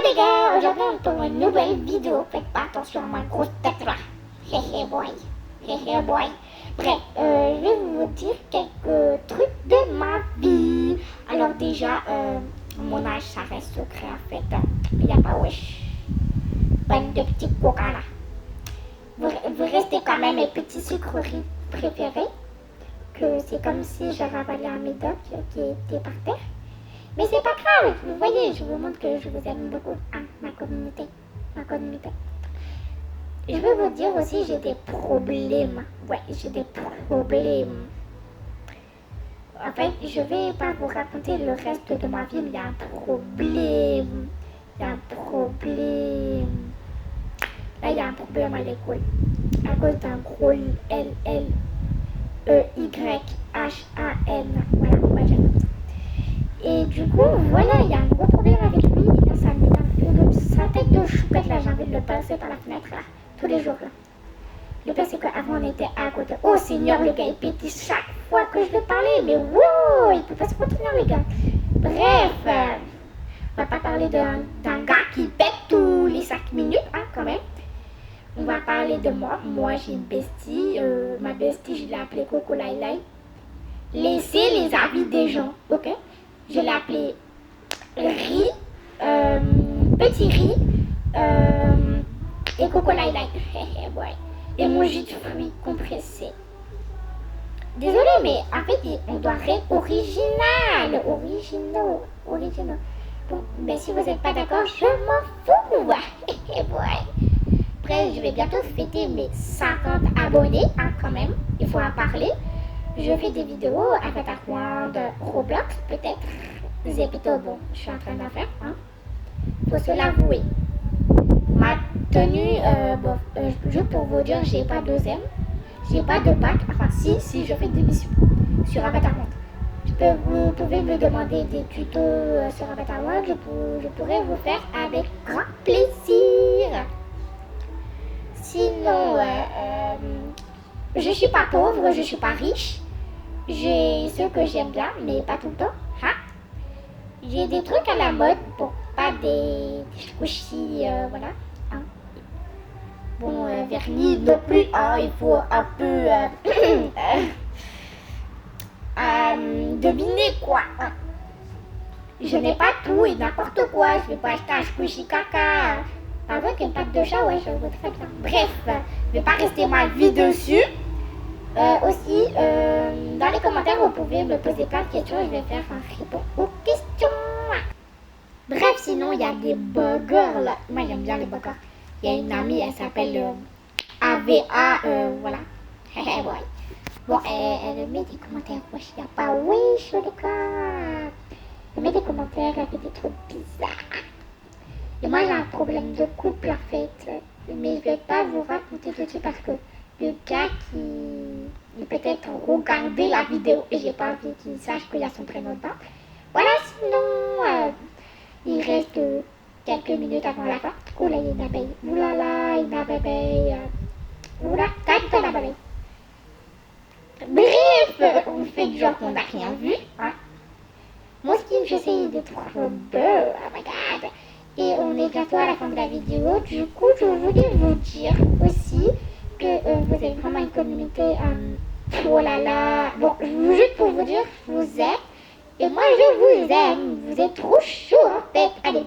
les gars, aujourd'hui on tourne une nouvelle vidéo. Faites pas attention à ma grosse tête là. Hehe boy. Hehe boy. Bref, je vais vous dire quelques trucs de ma vie. Alors déjà, mon âge ça reste secret en fait. Il n'y a pas wesh. Bande de petits coca là. Vous restez quand même mes petits sucreries préférés. Que c'est comme si j'avais avalé un médoc qui était par terre. Mais c'est pas grave, vous voyez, je vous montre que je vous aime beaucoup. Ah, ma communauté. Je veux vous dire aussi, j'ai des problèmes. Ouais, j'ai des problèmes. En fait, je vais pas vous raconter le reste de ma vie, mais il y a un problème. Il y a un problème. Là, il y a un problème à l'école. À cause d'un gros LLEYHAN. Voilà, on va dire comme ça. Et du coup, voilà, il y a un gros problème avec lui. Là, ça m'énerve. Sa tête de choupette, là, j'ai envie de le passer par la fenêtre, là, tous les jours, là. Le pire, c'est qu'avant, on était à côté. Oh, Seigneur, le gars, il pétille chaque fois que je veux parler. Mais wow, il peut pas se contenir, les gars. Bref, on va pas parler d'un gars qui pète tous les 5 minutes, hein, quand même. On va parler de moi. Moi, j'ai une bestie. Ma bestie, je l'ai appelée Coco Lailai. Laissez les avis des gens, ok? Je l'ai appelé Riz, Petit Riz et Coco Lailai. Ouais. Et mon jus de fruits compressé. Désolée, mais en fait, on doit être original. Original. Bon, mais si vous n'êtes pas d'accord, je m'en fous. Ouais. Après, je vais bientôt fêter mes 50 abonnés, hein, quand même. Il faut en parler. Je fais des vidéos avec un coin de Roblox, peut-être. C'est plutôt bon, je suis en train d'en faire. Hein. Faut se l'avouer. Ma tenue, juste pour vous dire, j'ai pas de zème. J'ai pas de bac. Enfin, si je fais des missions sur Avatar World. Vous pouvez me demander des tutos sur Avatar World. Je pourrais vous faire avec grand plaisir. Sinon, je suis pas pauvre, je suis pas riche. J'ai ce que j'aime bien, mais pas tout le temps. Hein? J'ai des trucs à la mode, bon, pas des squishy, voilà. Hein? Bon, vernis non plus, hein, il faut un peu deviner quoi. Hein? Je n'ai pas tout et n'importe quoi, je vais pas acheter un squishy caca. Avec une patte de chat, ouais, je vois très bien. Bref, je vais pas rester ma vie dessus. Aussi, dans les commentaires, vous pouvez me poser plein de questions et je vais faire un répondre aux questions. Bref, sinon, il y a des buggers là. Moi, j'aime bien les buggers. Il y a une amie, elle s'appelle AVA, voilà. Ouais. Bon, elle met des commentaires. Wesh, il n'y a pas wesh, les gars. Elle met des commentaires, elle fait des trucs bizarres. Et moi, j'ai un problème de couple, en fait. Mais je vais pas vous raconter tout de suite parce que le gars qui peut-être regarder la vidéo et j'ai pas envie qu'il sache qu'il y a son prénom dedans. Voilà, sinon, il reste quelques minutes avant la fin. Oh là, il y a une abeille. Oulala, une abeille. Oula, calme-toi, l'abeille. Bref, on fait genre qu'on n'a rien vu. Hein. Mon skin, j'essaye de trop beau. Oh my god. Et on est bientôt à la fin de la vidéo. Du coup, je voulais vous dire aussi que vous avez vraiment une communauté. Oh là là. Bon, juste pour vous dire, je vous aime. Et moi, je vous aime. Vous êtes trop chaud en fait. Allez.